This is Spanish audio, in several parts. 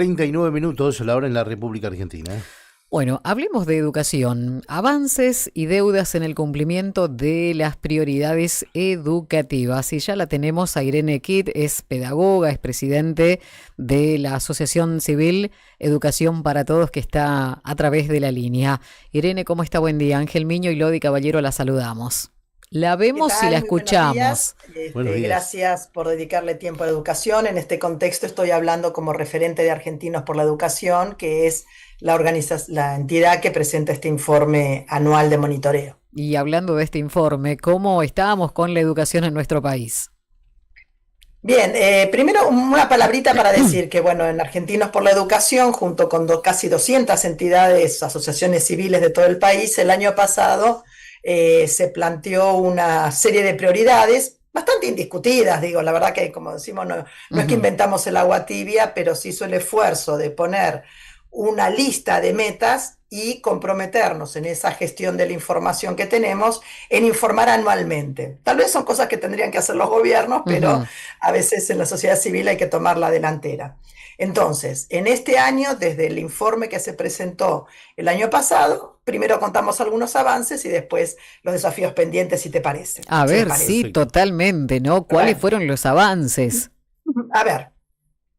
39 minutos la hora en la República Argentina. Bueno, hablemos de educación, avances y deudas en el cumplimiento de las prioridades educativas. Y ya la tenemos a Irene Kitt, es pedagoga, es presidente de la Asociación Civil Educación para Todos, que está a través de la línea. Irene, ¿cómo está? Buen día. Ángel Miño y Lodi Caballero la saludamos. La vemos y la escuchamos. Buenos días. Gracias por dedicarle tiempo a la educación. En este contexto estoy hablando como referente de Argentinos por la Educación, que es la entidad que presenta este informe anual de monitoreo. Y hablando de este informe, ¿cómo estábamos con la educación en nuestro país? Bien, primero una palabrita para decir que, bueno, en Argentinos por la Educación, junto con casi 200 entidades, asociaciones civiles de todo el país, el año pasado se planteó una serie de prioridades bastante indiscutidas, digo, la verdad que, como decimos, no es que inventamos el agua tibia, pero se hizo el esfuerzo de poner una lista de metas y comprometernos en esa gestión de la información que tenemos en informar anualmente. Tal vez son cosas que tendrían que hacer los gobiernos, pero a veces en la sociedad civil hay que tomar la delantera. Entonces, en este año, desde el informe que se presentó el año pasado, primero contamos algunos avances y después los desafíos pendientes, si te parece. A ver, sí, totalmente, ¿no? ¿Cuáles fueron los avances? A ver.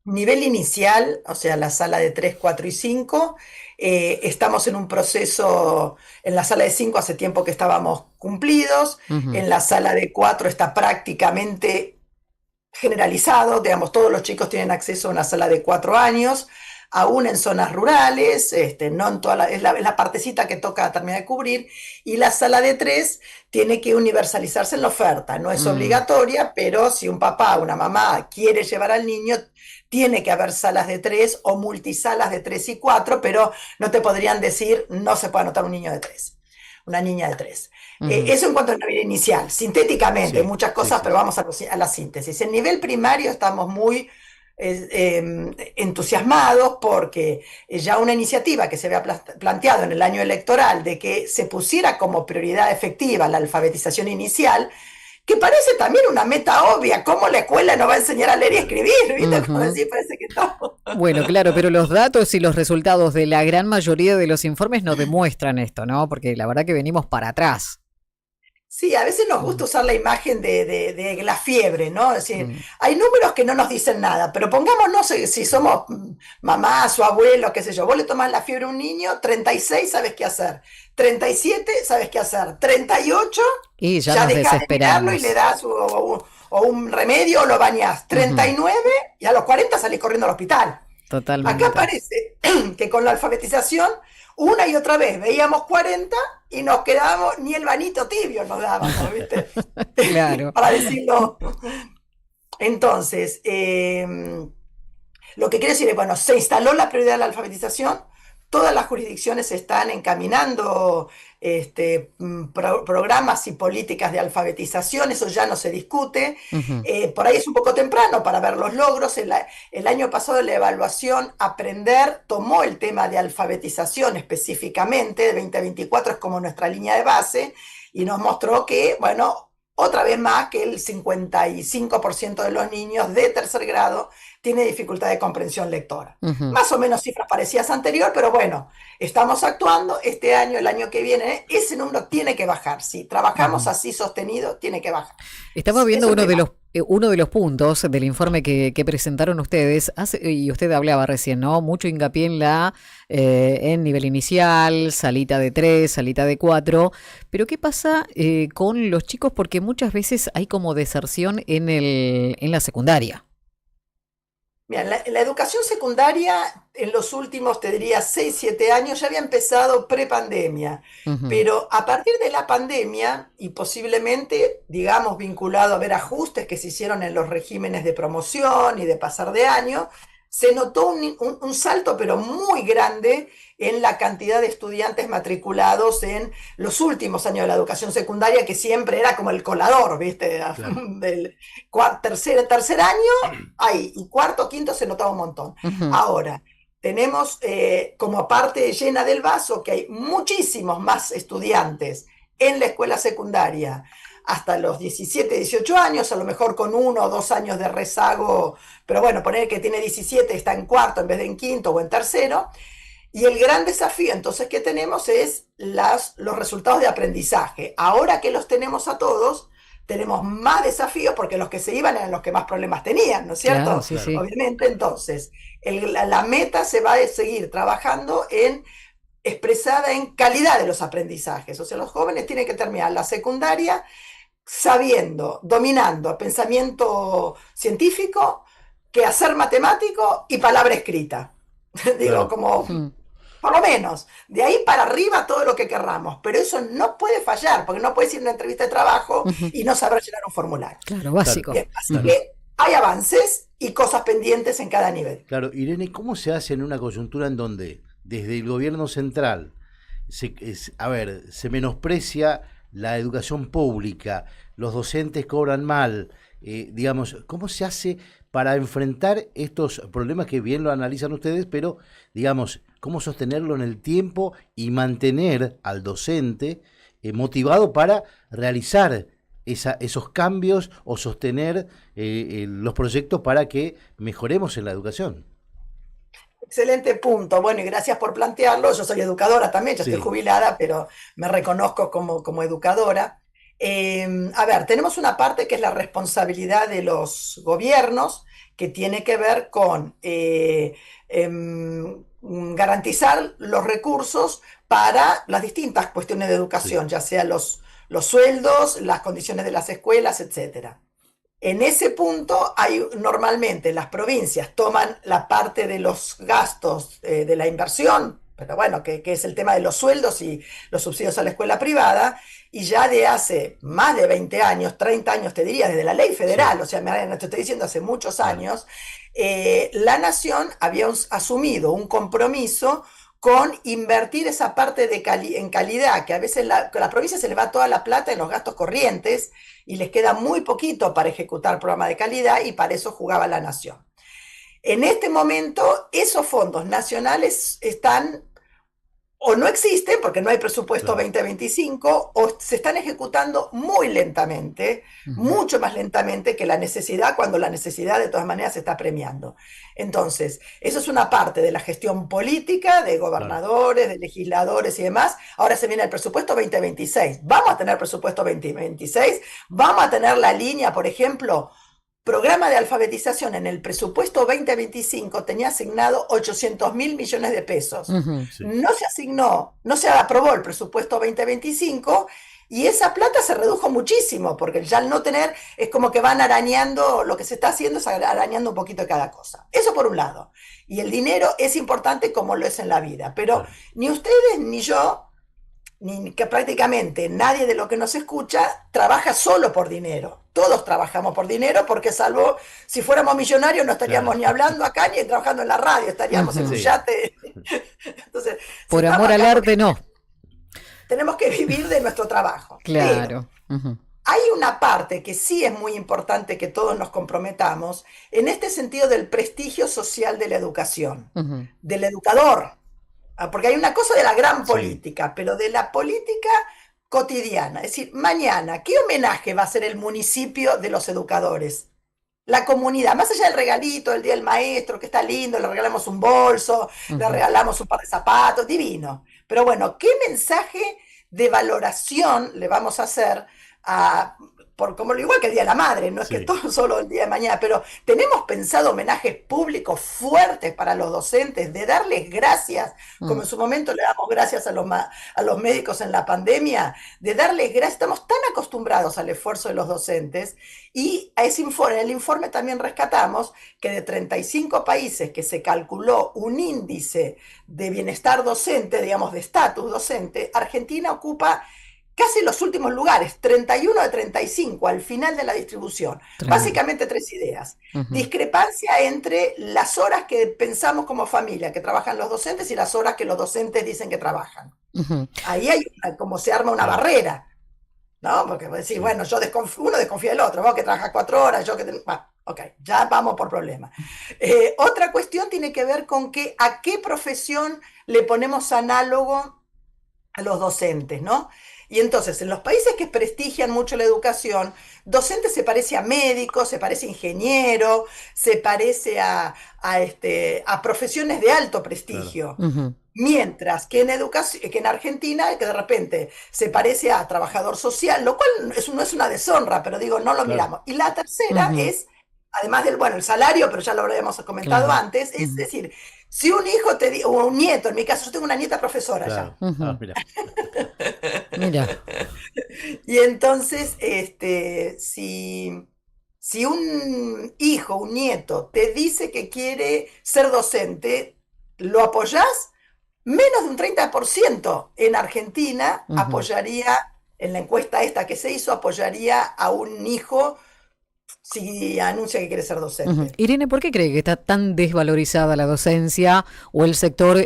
Nivel inicial, o sea, la sala de 3, 4 y 5, estamos en un proceso, en la sala de 5 hace tiempo que estábamos cumplidos, en la sala de 4 está prácticamente generalizado, digamos, todos los chicos tienen acceso a una sala de 4 años, aún en zonas rurales, no en toda es la partecita que toca terminar de cubrir, y la sala de 3 tiene que universalizarse en la oferta, no es obligatoria, pero si un papá o una mamá quiere llevar al niño, tiene que haber salas de 3 o multisalas de 3 y 4, pero no te podrían decir, no se puede anotar un niño de 3, una niña de 3. Eso en cuanto al nivel inicial, sintéticamente, hay muchas cosas, pero vamos a la síntesis. En nivel primario estamos muy entusiasmados porque ya una iniciativa que se había planteado en el año electoral de que se pusiera como prioridad efectiva la alfabetización inicial, que parece también una meta obvia, ¿cómo la escuela no va a enseñar a leer y escribir? ¿Viste? Como decir, parece que estamos... Bueno, claro, pero los datos y los resultados de la gran mayoría de los informes no demuestran esto, ¿no? Porque la verdad que venimos para atrás. Sí, a veces nos gusta usar la imagen de la fiebre, ¿no? Es decir, hay números que no nos dicen nada, pero pongámonos, si somos mamás o abuelos, qué sé yo, vos le tomás la fiebre a un niño, 36 sabes qué hacer, 37 sabes qué hacer, 38 y ya nos dejás de mirarlo y le das un remedio o lo bañás, 39 y a los 40 salís corriendo al hospital. Totalmente. Acá parece que con la alfabetización una y otra vez veíamos 40 y nos quedábamos, ni el banito tibio nos dábamos, ¿viste? Claro. Para decirlo. Entonces, lo que quiero decir es, bueno, se instaló la prioridad de la alfabetización, todas las jurisdicciones están encaminando programas y políticas de alfabetización, eso ya no se discute. Por ahí es un poco temprano para ver los logros. El año pasado la evaluación Aprender tomó el tema de alfabetización específicamente, de 2024 es como nuestra línea de base, y nos mostró que, bueno, otra vez más que el 55% de los niños de tercer grado tiene dificultad de comprensión lectora. Más o menos cifras parecidas anterior, pero bueno, estamos actuando. Este año, el año que viene, ese número tiene que bajar. Si trabajamos así sostenido, tiene que bajar. Estamos viendo uno de los puntos del informe que presentaron ustedes, y usted hablaba recién, ¿no? Mucho hincapié en nivel inicial, salita de 3, salita de 4, pero ¿qué pasa con los chicos? Porque muchas veces hay como deserción en la secundaria. Bien, la educación secundaria en los últimos, te diría, 6, 7 años ya había empezado prepandemia, pero a partir de la pandemia y posiblemente, digamos, vinculado a ver ajustes que se hicieron en los regímenes de promoción y de pasar de año, se notó un salto, pero muy grande, en la cantidad de estudiantes matriculados en los últimos años de la educación secundaria, que siempre era como el colador, ¿viste? Claro. Del tercer año, y cuarto, quinto se notaba un montón. Ahora, tenemos como parte llena del vaso que hay muchísimos más estudiantes en la escuela secundaria, hasta los 17, 18 años, a lo mejor con 1 o 2 años de rezago, pero bueno, poner que tiene 17, está en cuarto en vez de en quinto o en tercero. Y el gran desafío entonces que tenemos es los resultados de aprendizaje. Ahora que los tenemos a todos, tenemos más desafíos porque los que se iban eran los que más problemas tenían, ¿no es cierto? Claro, sí, sí. Obviamente, entonces, la meta se va a seguir trabajando expresada en calidad de los aprendizajes. O sea, los jóvenes tienen que terminar la secundaria sabiendo, dominando pensamiento científico, quehacer matemático y palabra escrita. Digo, Claro. como... Por lo menos, de ahí para arriba todo lo que querramos, pero eso no puede fallar, porque no puedes ir a una entrevista de trabajo y no saber llenar un formulario. Claro, básico. Bien, así que hay avances y cosas pendientes en cada nivel. Claro, Irene, ¿cómo se hace en una coyuntura en donde desde el gobierno central se menosprecia la educación pública, los docentes cobran mal, digamos, ¿cómo se hace para enfrentar estos problemas que bien lo analizan ustedes, pero, digamos, cómo sostenerlo en el tiempo y mantener al docente motivado para realizar esos cambios o sostener los proyectos para que mejoremos en la educación? Excelente punto. Bueno, y gracias por plantearlo. Yo soy educadora también, yo Sí. estoy jubilada, pero me reconozco como educadora. A ver, tenemos una parte que es la responsabilidad de los gobiernos, que tiene que ver con garantizar los recursos para las distintas cuestiones de educación, ya sea los sueldos, las condiciones de las escuelas, etcétera. En ese punto, normalmente las provincias toman la parte de los gastos de la inversión, pero bueno, que es el tema de los sueldos y los subsidios a la escuela privada, y ya de hace más de 20 años, 30 años te diría, desde la ley federal, Sí. o sea, te estoy diciendo hace muchos años, la nación había asumido un compromiso con invertir esa parte en calidad, que a veces a la provincia se le va toda la plata en los gastos corrientes y les queda muy poquito para ejecutar programas de calidad, y para eso jugaba la nación. En este momento, esos fondos nacionales están o no existen porque no hay presupuesto Claro. 2025, o se están ejecutando muy lentamente, mucho más lentamente que la necesidad, cuando la necesidad de todas maneras se está premiando. Entonces, eso es una parte de la gestión política, de Claro. gobernadores, de legisladores y demás. Ahora se viene el presupuesto 2026. Vamos a tener presupuesto 2026, vamos a tener la línea, por ejemplo, programa de alfabetización. En el presupuesto 2025 tenía asignado 800.000 millones de pesos. Sí. No se asignó, no se aprobó el presupuesto 2025, y esa plata se redujo muchísimo, porque ya al no tener, es como que van arañando, lo que se está haciendo es arañando un poquito de cada cosa. Eso por un lado. Y el dinero es importante como lo es en la vida, pero Claro. ni ustedes ni yo, ni que prácticamente nadie de lo que nos escucha trabaja solo por dinero. Todos trabajamos por dinero, porque salvo si fuéramos millonarios no estaríamos Claro. ni hablando acá ni trabajando en la radio, estaríamos en un Sí. yate. Entonces, si Por estamos amor al acá, arte, no. tenemos que vivir de nuestro trabajo. Pero Claro. Ujú. hay una parte que sí es muy importante que todos nos comprometamos, en este sentido del prestigio social de la educación, Ujú. del educador. Porque hay una cosa de la gran Sí. política, pero de la política cotidiana. Es decir, mañana, ¿qué homenaje va a hacer el municipio de los educadores? La comunidad, más allá del regalito, el día del maestro, que está lindo, le regalamos un bolso, le regalamos un par de zapatos, divino. Pero bueno, ¿qué mensaje de valoración le vamos a hacer como igual que el Día de la Madre? No es que Sí. todo solo el día de mañana, pero tenemos pensado homenajes públicos fuertes para los docentes, de darles gracias, como en su momento le damos gracias a los médicos en la pandemia, de darles gracias. Estamos tan acostumbrados al esfuerzo de los docentes, y a ese informe, en el informe también rescatamos que de 35 países que se calculó un índice de bienestar docente, digamos de estatus docente, Argentina ocupa casi los últimos lugares, 31 de 35 al final de la distribución. Tremendo. Básicamente 3 ideas. Ujú. Discrepancia entre las horas que pensamos como familia que trabajan los docentes y las horas que los docentes dicen que trabajan. Ujú. Ahí hay como se arma una Claro. barrera, ¿no? Porque vos decís, Sí. bueno, uno desconfía del otro, vos que trabajas 4 horas, yo que... Bueno, ok, ya vamos por problemas. Otra cuestión tiene que ver con a qué profesión le ponemos análogo a los docentes, ¿no? Y entonces, en los países que prestigian mucho la educación, docente se parece a médico, se parece a ingeniero, se parece a profesiones de alto Claro. prestigio. Ujú, Mientras que que en Argentina, que de repente se parece a trabajador social, lo cual no es una deshonra, pero digo, no lo Claro. miramos. Y la tercera ujú, es, además del, bueno, el salario, pero ya lo habíamos comentado claro. antes, es Ujú, decir, si un hijo o un nieto, en mi caso, yo tengo una nieta profesora ya, Claro. Ah, ujú. mira. Mira. y entonces, si un hijo, un nieto, te dice que quiere ser docente, ¿lo apoyás? Menos de un 30% en Argentina Ujú, apoyaría, en la encuesta esta que se hizo, apoyaría a un hijo si anuncia que quiere ser ujú. docente. Irene, ¿por qué cree que está tan desvalorizada la docencia o el sector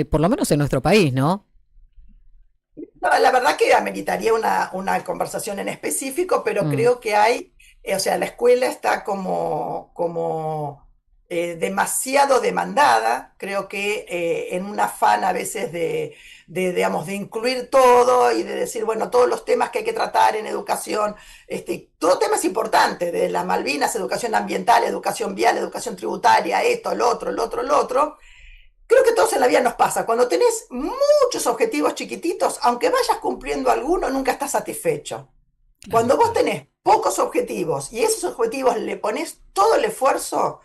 por lo menos en nuestro país, ¿no? No, la verdad que ameritaría una conversación en específico, pero Mm, creo que hay, o sea, la escuela está demasiado demandada, creo que en un afán a veces digamos, de incluir todo y de decir, bueno, todos los temas que hay que tratar en educación, todo tema es importante, de las Malvinas, educación ambiental, educación vial, educación tributaria, esto, el otro, el otro, el otro. Creo que todos en la vida nos pasa. Cuando tenés muchos objetivos chiquititos, aunque vayas cumpliendo alguno, nunca estás satisfecho. claro. Cuando vos tenés pocos objetivos y esos objetivos le pones todo el esfuerzo,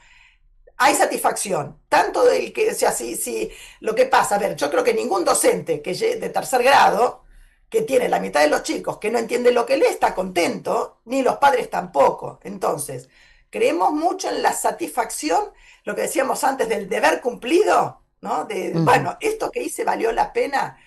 hay satisfacción. Tanto del que, o sea, si lo que pasa, a ver, yo creo que ningún docente de tercer grado, que tiene la mitad de los chicos que no entiende lo que lee, está contento, ni los padres tampoco. Entonces, creemos mucho en la satisfacción, lo que decíamos antes del deber cumplido, ¿no? Ujú, Bueno, esto que hice valió la pena,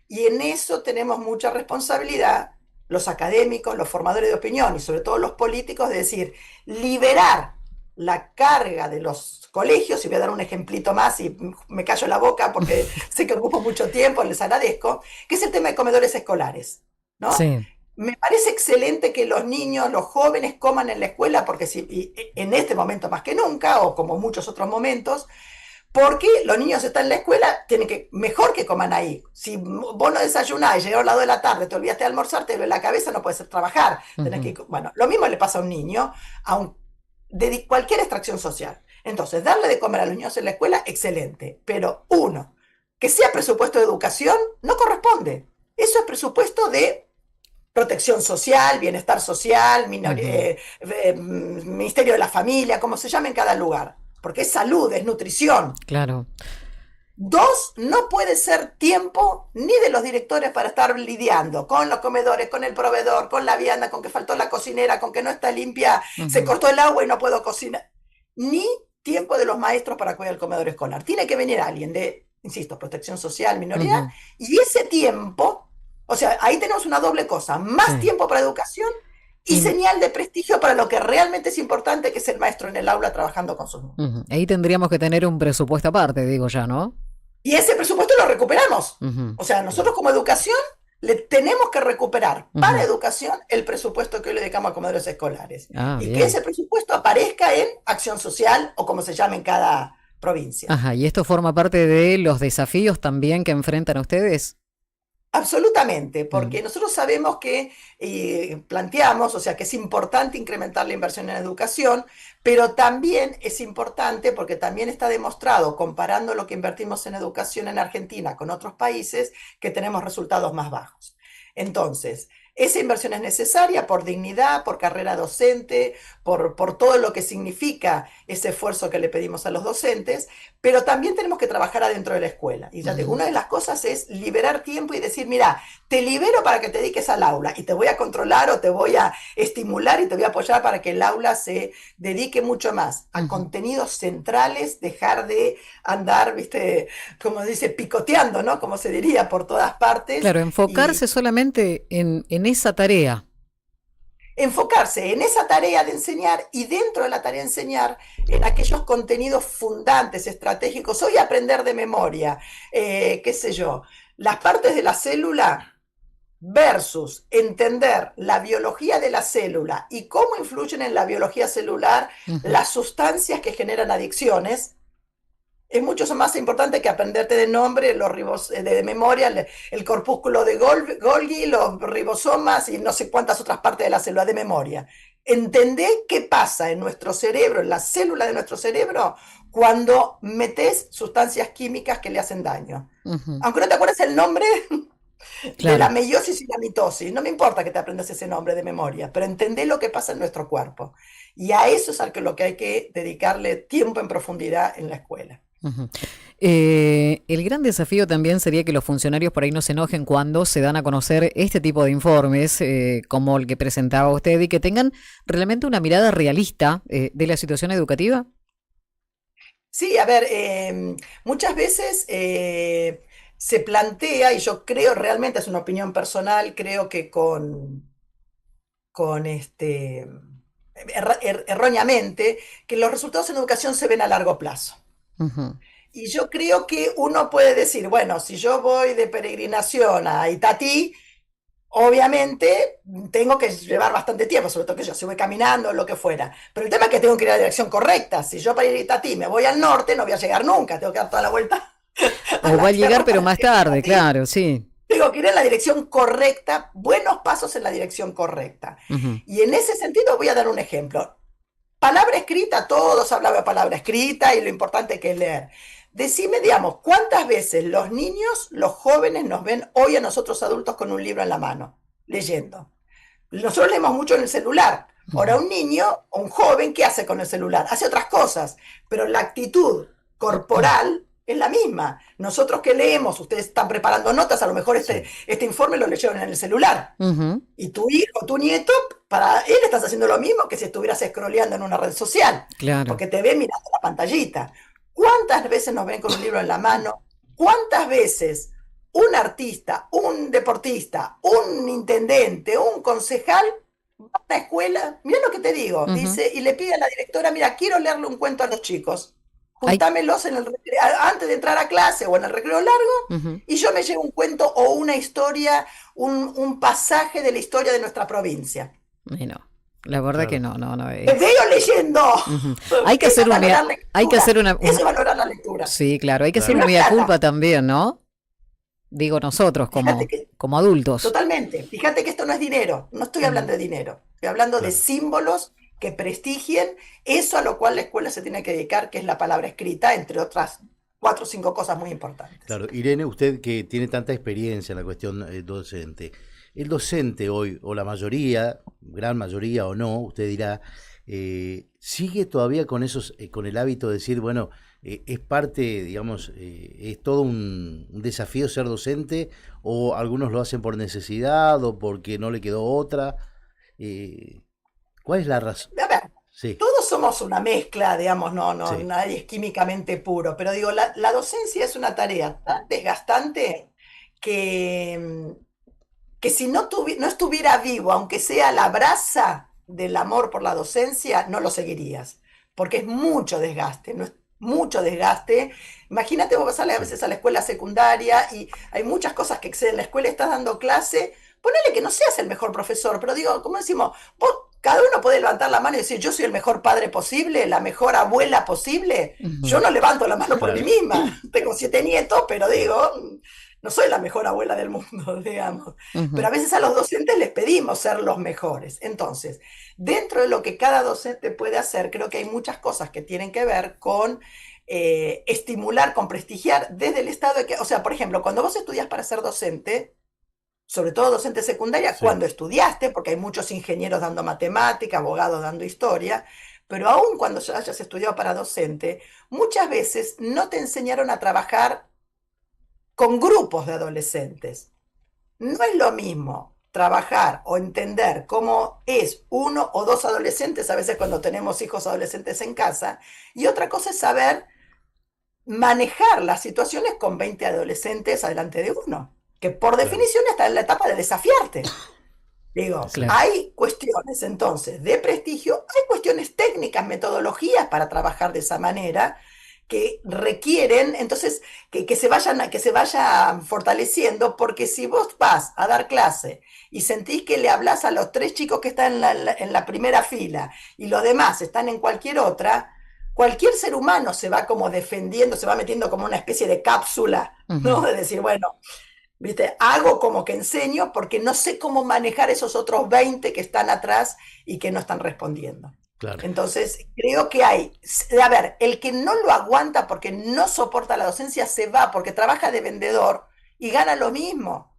y en eso tenemos mucha responsabilidad los académicos, los formadores de opinión y sobre todo los políticos, de decir, liberar la carga de los colegios, y voy a dar un ejemplito más y me callo la boca porque sé que ocupo mucho tiempo, les agradezco, que es el tema de comedores escolares, ¿no? sí. Me parece excelente que los niños, los jóvenes coman en la escuela, porque en este momento más que nunca, o como muchos otros momentos, porque los niños están en la escuela, tienen que, mejor que coman ahí. Si vos no desayunás y llegaron a las 2 de la tarde, te olvidaste de almorzar, te duele la cabeza, no puedes trabajar. Tenés Ujú, que, bueno, lo mismo le pasa a un niño, de cualquier extracción social. Entonces, darle de comer a los niños en la escuela, excelente. Pero uno, que sea presupuesto de educación, no corresponde. Eso es presupuesto de protección social, bienestar social, ujú, ministerio de la familia, como se llame en cada lugar. Porque es salud, es nutrición. claro. Dos, no puede ser tiempo ni de los directores para estar lidiando con los comedores, con el proveedor, con la vianda, con que faltó la cocinera, con que no está limpia, se Ujú, cortó el agua y no puedo cocinar. Ni tiempo de los maestros para cuidar el comedor escolar. Tiene que venir alguien de, insisto, protección social, minoría, ujú, y ese tiempo, o sea, ahí tenemos una doble cosa, más sí. tiempo para educación y Y señal de prestigio para lo que realmente es importante, que es el maestro en el aula trabajando con sus niños. ujú, ahí tendríamos que tener un presupuesto aparte, digo ya, ¿no? Y ese presupuesto lo recuperamos. Ujú, O sea, nosotros Claro. como educación le tenemos que recuperar para ujú. educación el presupuesto que hoy le dedicamos a comedores escolares. Ah, Y que bien. ese presupuesto aparezca en acción social o como se llame en cada provincia. Ajá, ¿y esto forma parte de los desafíos también que enfrentan ustedes? Absolutamente, Mm, porque nosotros sabemos que planteamos, o sea, que es importante incrementar la inversión en educación, pero también es importante porque también está demostrado, comparando lo que invertimos en educación en Argentina con otros países, que tenemos resultados más bajos. Entonces, esa inversión es necesaria por dignidad, por carrera docente, por todo lo que significa ese esfuerzo que le pedimos a los docentes, pero también tenemos que trabajar adentro de la escuela. Y ya te digo, ujú, una de las cosas es liberar tiempo y decir, mira, te libero para que te dediques al aula y te voy a controlar o te voy a estimular y te voy a apoyar para que el aula se dedique mucho más a ujú. contenidos centrales, dejar de andar, viste, como dice, picoteando, ¿no? Como se diría, por todas partes, Claro, y enfocarse solamente en esa tarea. enfocarse en esa tarea de enseñar y dentro de la tarea de enseñar en aquellos contenidos fundantes, estratégicos. Hoy aprender de memoria, qué sé yo, las partes de la célula versus entender la biología de la célula y cómo influyen en la biología celular Ujú, las sustancias que generan adicciones, Es mucho más importante que aprenderte de nombre, de memoria, el corpúsculo de Golgi, los ribosomas y no sé cuántas otras partes de la célula de memoria. Entender qué pasa en nuestro cerebro, en la célula de nuestro cerebro, cuando metes sustancias químicas que le hacen daño. Aunque no te acuerdes el nombre de la meiosis y la mitosis, no me importa que te aprendas ese nombre de memoria, pero entender lo que pasa en nuestro cuerpo. Y a eso es lo que hay que dedicarle tiempo en profundidad en la escuela. El gran desafío también sería que los funcionarios por ahí no se enojen cuando se dan a conocer este tipo de informes, como el que presentaba usted, y que tengan realmente una mirada realista de la situación educativa. Sí, a ver, muchas veces se plantea, y yo creo realmente, es una opinión personal, creo que erróneamente, que los resultados en educación se ven a largo plazo. Y yo creo que uno puede decir, bueno, si yo voy de peregrinación a Itatí, obviamente tengo que llevar bastante tiempo, sobre todo que yo si voy caminando o lo que fuera. Pero el tema es que tengo que ir a la dirección correcta. Si yo para ir a Itatí me voy al norte, no voy a llegar nunca, tengo que dar toda la vuelta. O va a llegar, pero más tarde, claro, sí. Tengo que ir en la dirección correcta, buenos pasos en la dirección correcta. Y en ese sentido voy a dar un ejemplo. Palabra escrita, todos hablan de palabra escrita y lo importante que es leer. Decime, digamos, ¿cuántas veces los niños, los jóvenes nos ven hoy a nosotros adultos con un libro en la mano, leyendo? Nosotros leemos mucho en el celular. Ahora un niño o un joven, ¿qué hace con el celular? Hace otras cosas, pero la actitud corporal es la misma. Nosotros que leemos, ustedes están preparando notas, a lo mejor este informe lo leyeron en el celular. Y tu hijo, tu nieto, para él estás haciendo lo mismo que si estuvieras scrolleando en una red social. Claro. Porque te ven mirando la pantallita. ¿Cuántas veces nos ven con un libro en la mano? ¿Cuántas veces un artista, un deportista, un intendente, un concejal va a la escuela? Mira lo que te digo, dice, y le pide a la directora, mira, quiero leerle un cuento a los chicos. Juntámelos en antes de entrar a clase o en el recreo largo, y yo me llevo un cuento o una historia, un pasaje de la historia de nuestra provincia. Bueno, la verdad que no. ¡Me veo leyendo! Hay que hacer una... Eso es valorar la lectura. Sí, claro, hay que hacer una mea culpa también, ¿no? Digo nosotros, como adultos. Totalmente. Fíjate que esto no es dinero, no estoy hablando de dinero, estoy hablando de símbolos que prestigien eso a lo cual la escuela se tiene que dedicar, que es la palabra escrita, entre otras 4 o 5 cosas muy importantes. Claro, Irene, usted que tiene tanta experiencia en la cuestión docente, el docente hoy, o la mayoría, gran mayoría o no, usted dirá, sigue todavía con con el hábito de decir, bueno, es parte, digamos, es todo un desafío ser docente, o algunos lo hacen por necesidad o porque no le quedó otra. ¿Cuál es la razón? A ver, todos somos una mezcla, digamos, nadie es químicamente puro, pero digo, la docencia es una tarea tan desgastante que si no estuviera vivo, aunque sea la brasa del amor por la docencia, no lo seguirías, porque es mucho desgaste, mucho desgaste. Imagínate, vos sales a veces a la escuela secundaria y hay muchas cosas que exceden la escuela, estás dando clase, ponele que no seas el mejor profesor, pero digo, como decimos, vos, cada uno puede levantar la mano y decir, yo soy el mejor padre posible, la mejor abuela posible. Yo no levanto la mano por mí misma, tengo 7 nietos, pero digo, no soy la mejor abuela del mundo, digamos. Pero a veces a los docentes les pedimos ser los mejores. Entonces, dentro de lo que cada docente puede hacer, creo que hay muchas cosas que tienen que ver con estimular, con prestigiar desde el estado de que, o sea, por ejemplo, cuando vos estudias para ser docente, sobre todo docente secundaria, cuando estudiaste, porque hay muchos ingenieros dando matemática, abogados dando historia, pero aún cuando hayas estudiado para docente, muchas veces no te enseñaron a trabajar con grupos de adolescentes. No es lo mismo trabajar o entender cómo es 1 o 2 adolescentes, a veces cuando tenemos hijos adolescentes en casa, y otra cosa es saber manejar las situaciones con 20 adolescentes adelante de uno, que por definición está en la etapa de desafiarte. Digo, hay cuestiones entonces de prestigio, hay cuestiones técnicas, metodologías para trabajar de esa manera, que requieren, entonces, que se vayan fortaleciendo, porque si vos vas a dar clase y sentís que le hablas a los 3 chicos que están en la primera fila y los demás están en cualquier otra, cualquier ser humano se va como defendiendo, se va metiendo como una especie de cápsula, ¿no? De decir, bueno, ¿viste? Hago como que enseño porque no sé cómo manejar esos otros 20 que están atrás y que no están respondiendo. Claro. Entonces, creo que a ver, el que no lo aguanta porque no soporta la docencia se va porque trabaja de vendedor y gana lo mismo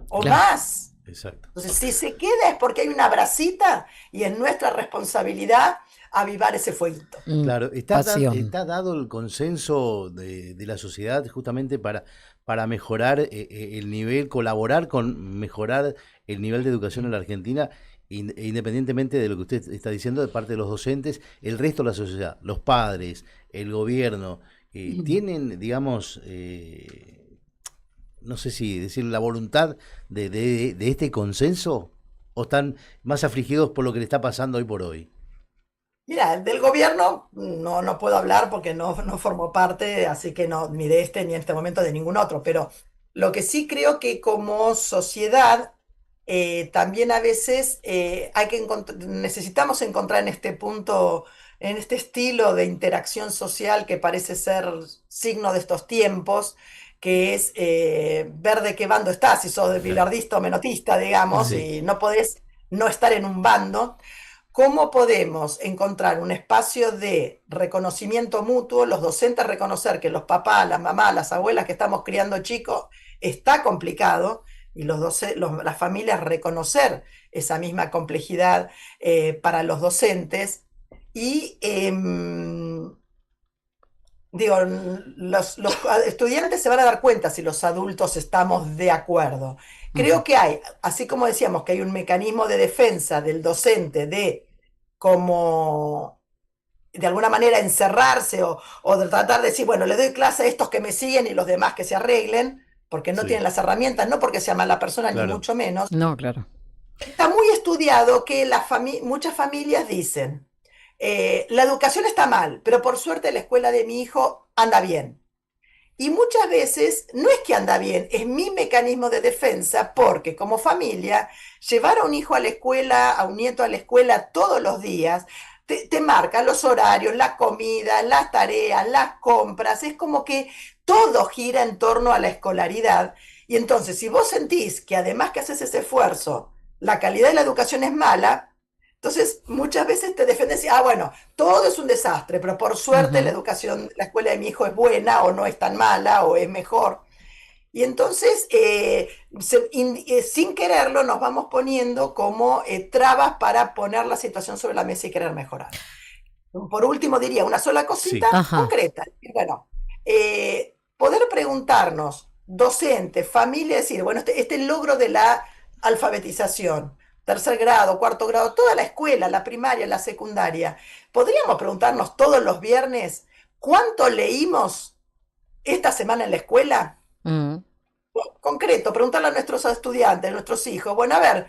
o Claro. más. Exacto. Entonces, si se queda es porque hay una bracita y es nuestra responsabilidad avivar ese fueguito. Claro, Pasión. está dado el consenso de la sociedad justamente para mejorar el nivel, colaborar con mejorar el nivel de educación en la Argentina, independientemente de lo que usted está diciendo de parte de los docentes, el resto de la sociedad, los padres, el gobierno, tienen, digamos, no sé si decir la voluntad de este consenso o están más afligidos por lo que le está pasando hoy por hoy. Mira, del gobierno no puedo hablar porque no formo parte, así que no, ni de este ni en este momento de ningún otro, pero lo que sí creo que como sociedad también a veces necesitamos encontrar en este punto, en este estilo de interacción social que parece ser signo de estos tiempos, que es ver de qué bando estás, si sos bilardista o menotista, digamos, Sí. y no podés no estar en un bando. ¿Cómo podemos encontrar un espacio de reconocimiento mutuo, los docentes reconocer que los papás, las mamás, las abuelas que estamos criando chicos está complicado y las familias reconocer esa misma complejidad para los docentes y digo, los estudiantes se van a dar cuenta si los adultos estamos de acuerdo. Ujú. Creo que hay, así como decíamos que hay un mecanismo de defensa del docente de como de alguna manera encerrarse o de tratar de decir, bueno, le doy clase a estos que me siguen y los demás que se arreglen, porque no Sí, tienen las herramientas, no porque sea mala persona, ni claro. mucho menos. No, claro. Está muy estudiado que muchas familias dicen, la educación está mal, pero por suerte la escuela de mi hijo anda bien. Y muchas veces no es que anda bien, es mi mecanismo de defensa porque como familia, llevar a un hijo a la escuela, a un nieto a la escuela todos los días, te marca los horarios, la comida, las tareas, las compras, es como que todo gira en torno a la escolaridad. Y entonces, si vos sentís que además que haces ese esfuerzo, la calidad de la educación es mala, entonces muchas veces te defiendes y, bueno, todo es un desastre, pero por suerte la Ujú. educación, la escuela de mi hijo es buena o no es tan mala o es mejor. Y entonces, sin quererlo, nos vamos poniendo como trabas para poner la situación sobre la mesa y querer mejorar. Por último, diría una sola cosita Sí, Ajá. concreta. Bueno, poder preguntarnos, docente, familia, decir, bueno, este logro de la alfabetización, tercer grado, cuarto grado, toda la escuela, la primaria, la secundaria, podríamos preguntarnos todos los viernes cuánto leímos esta semana en la escuela. Mm. Concreto, preguntarle a nuestros estudiantes, a nuestros hijos, bueno, a ver,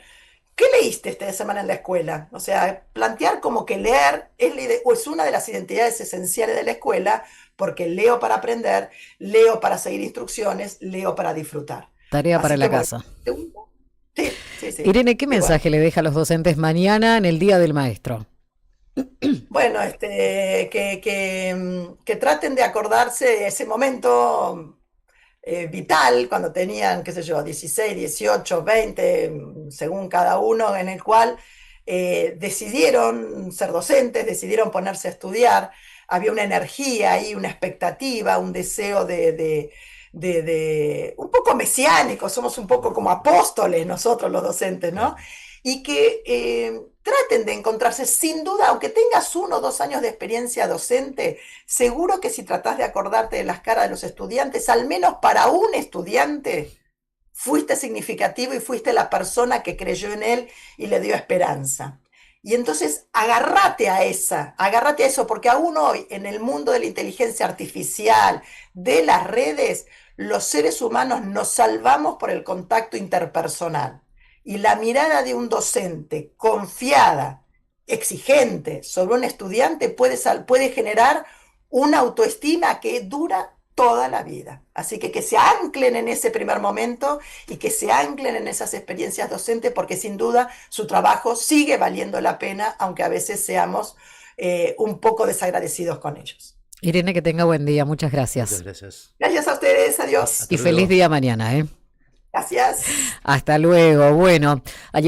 ¿qué leíste esta semana en la escuela? O sea, plantear como que leer es una de las identidades esenciales de la escuela, porque leo para aprender, leo para seguir instrucciones, leo para disfrutar. Tarea para Así que la bueno, casa. sí, sí, sí. Irene, ¿qué Y bueno, mensaje le deja a los docentes mañana en el Día del Maestro? bueno, que traten de acordarse de ese momento vital, cuando tenían, qué sé yo, 16, 18, 20, según cada uno, en el cual decidieron ser docentes, decidieron ponerse a estudiar, había una energía ahí, una expectativa, un deseo un poco mesiánico, somos un poco como apóstoles nosotros los docentes, ¿no? claro. Y que traten de encontrarse, sin duda, aunque tengas 1 o 2 años de experiencia docente, seguro que si tratás de acordarte de las caras de los estudiantes, al menos para un estudiante, fuiste significativo y fuiste la persona que creyó en él y le dio esperanza. Y entonces agárrate a eso, porque aún hoy en el mundo de la inteligencia artificial, de las redes, los seres humanos nos salvamos por el contacto interpersonal. Y la mirada de un docente confiada, exigente sobre un estudiante puede generar una autoestima que dura toda la vida. Así que se anclen en ese primer momento y que se anclen en esas experiencias docentes porque sin duda su trabajo sigue valiendo la pena, aunque a veces seamos un poco desagradecidos con ellos. Irene, que tenga buen día. Muchas gracias. Muchas gracias. Gracias a ustedes, adiós. Hasta Y feliz luego. día mañana, ¿eh? Gracias. Hasta luego. Bueno, allí